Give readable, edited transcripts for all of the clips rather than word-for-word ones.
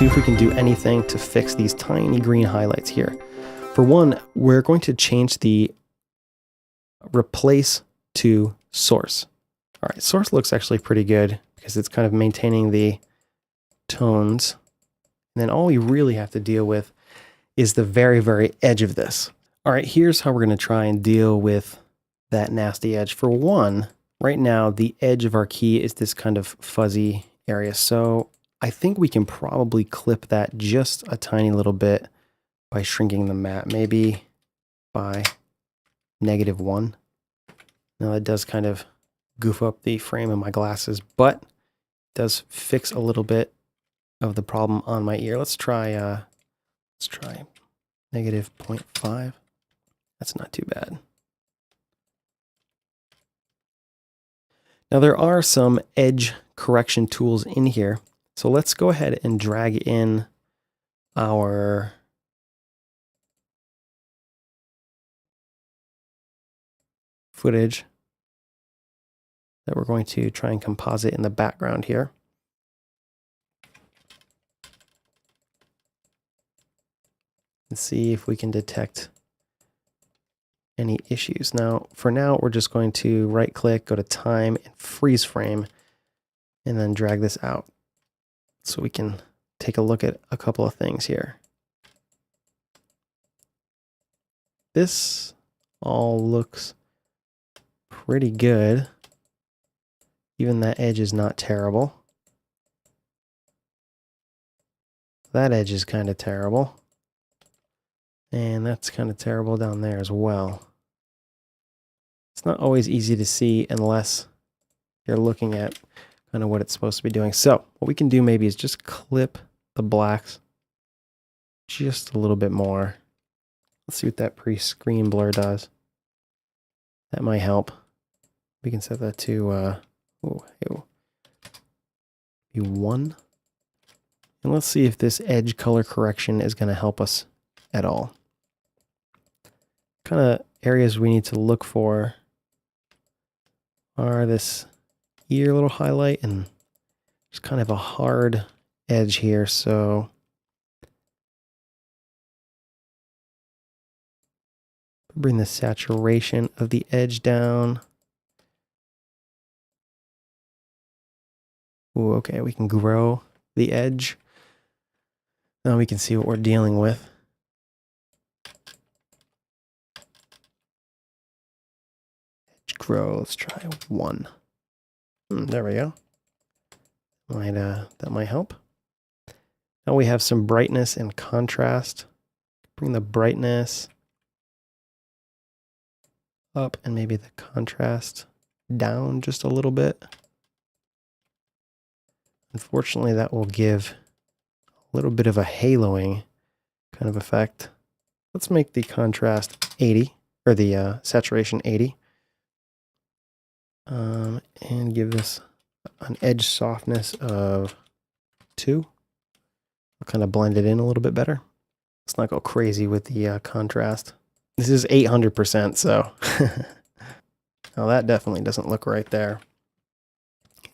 see if we can do anything to fix these tiny green highlights here. For one, we're going to change the replace to source. All right, source looks actually pretty good because it's kind of maintaining the tones. And then all we really have to deal with is the very, very edge of this. All right, here's how we're going to try and deal with that nasty edge. For one, right now, the edge of our key is this kind of fuzzy area. So I think we can probably clip that just a tiny little bit by shrinking the mat, maybe by -1. Now that does kind of goof up the frame of my glasses, but it does fix a little bit of the problem on my ear. Let's try -0.5. That's not too bad. Now there are some edge correction tools in here. So let's go ahead and drag in our footage that we're going to try and composite in the background here. And see if we can detect any issues. Now, for now, we're just going to right click, go to time and freeze frame, and then drag this out so we can take a look at a couple of things here. This all looks pretty good. Even that edge is not terrible. That edge is kind of terrible. And that's kind of terrible down there as well. It's not always easy to see unless you're looking at kind of what it's supposed to be doing. So what we can do maybe is just clip the blacks just a little bit more. Let's see what that pre-screen blur does. That might help. We can set that to be 1. And let's see if this edge color correction is going to help us at all. Kind of areas we need to look for are this ear little highlight, and there's kind of a hard edge here, so bring the saturation of the edge down. Ooh, okay, we can grow the edge. Now we can see what we're dealing with. Edge grow, let's try 1. There we go. That might help. Now we have some brightness and contrast. Bring the brightness up and maybe the contrast down just a little bit. Unfortunately, that will give a little bit of a haloing kind of effect. Let's make the contrast 80, or the saturation 80. And give this an edge softness of 2. I'll kind of blend it in a little bit better. Let's not go crazy with the contrast. This is 800%, so now that definitely doesn't look right there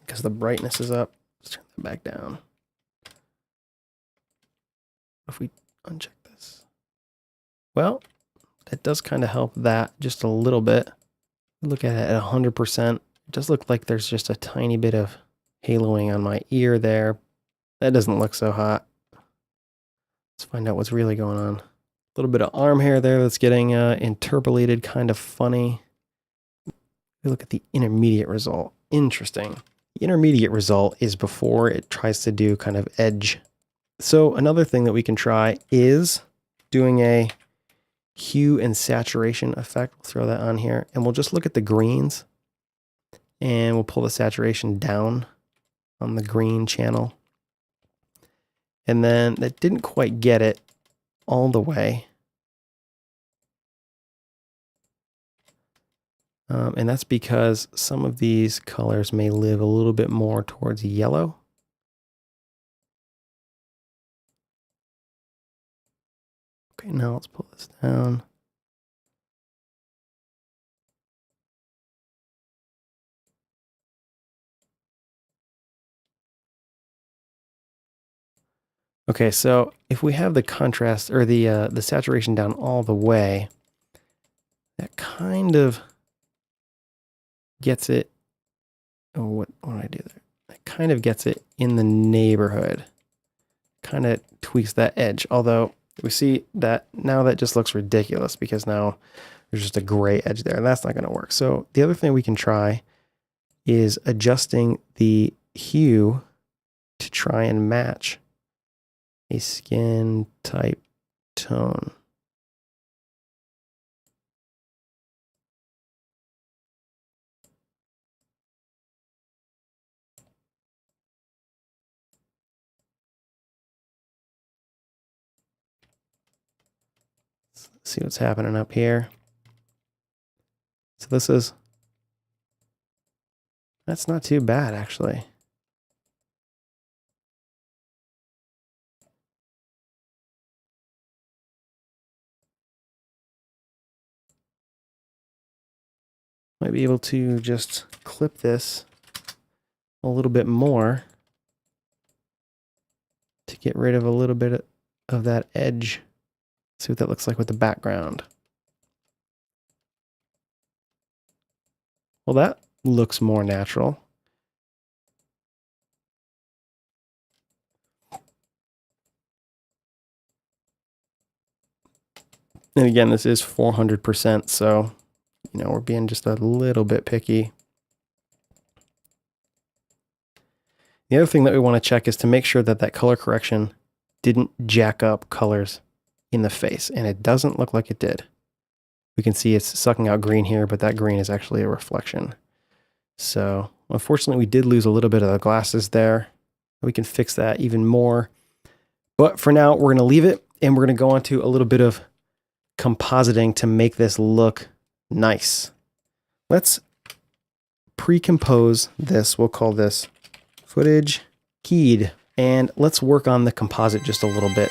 because the brightness is up. Let's turn that back down. If we uncheck this, well, that does kind of help that just a little bit. Look at it at 100%. It does look like there's just a tiny bit of haloing on my ear there. That doesn't look so hot. Let's find out what's really going on. A little bit of arm hair there that's getting interpolated, kind of funny. We look at the intermediate result. Interesting. The intermediate result is before it tries to do kind of edge. So another thing that we can try is doing a hue and saturation effect. We'll throw that on here and we'll just look at the greens and we'll pull the saturation down on the green channel. And then that didn't quite get it all the way. And that's because some of these colors may live a little bit more towards yellow. Okay, now let's pull this down. Okay, so if we have the contrast or the saturation down all the way, that kind of gets it. Oh, what did I do there? That kind of gets it in the neighborhood. Kind of tweaks that edge. Although we see that now that just looks ridiculous because now there's just a gray edge there, and that's not going to work. So the other thing we can try is adjusting the hue to try and match a skin type tone. Let's see what's happening up here. So that's not too bad actually. Might be able to just clip this a little bit more to get rid of a little bit of that edge. See what that looks like with the background. Well, that looks more natural. And again, this is 400%, so, you know, we're being just a little bit picky. The other thing that we want to check is to make sure that that color correction didn't jack up colors in the face, and it doesn't look like it did. We can see it's sucking out green here, but that green is actually a reflection. So unfortunately, we did lose a little bit of the glasses there. We can fix that even more. But for now, we're going to leave it, and we're going to go on to a little bit of compositing to make this look nice. Let's pre-compose this. We'll call this footage keyed, and let's work on the composite just a little bit.